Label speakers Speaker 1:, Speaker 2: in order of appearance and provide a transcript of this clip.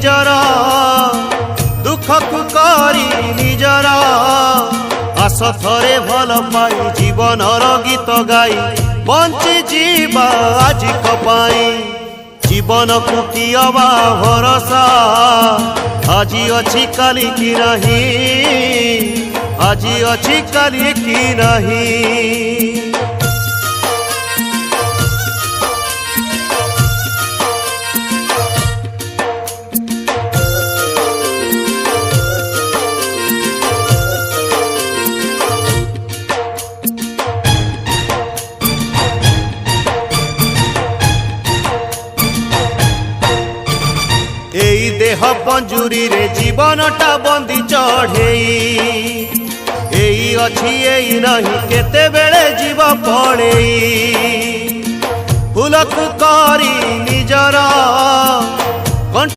Speaker 1: निजर दुख को करी निजर आस थरे भल पाई जीवनर गीत गाई बंची जीवा आज कपाई जीवन को कियबा भरोसा आज अच्छी काली की नहीं आज अच्छी काली की नहीं। एई देह पंजुरी रे जीवनटा बंदी चढ़ेई एई अच्छी एई नहीं केते बेले जीव पड़ेई फूल को करी निजर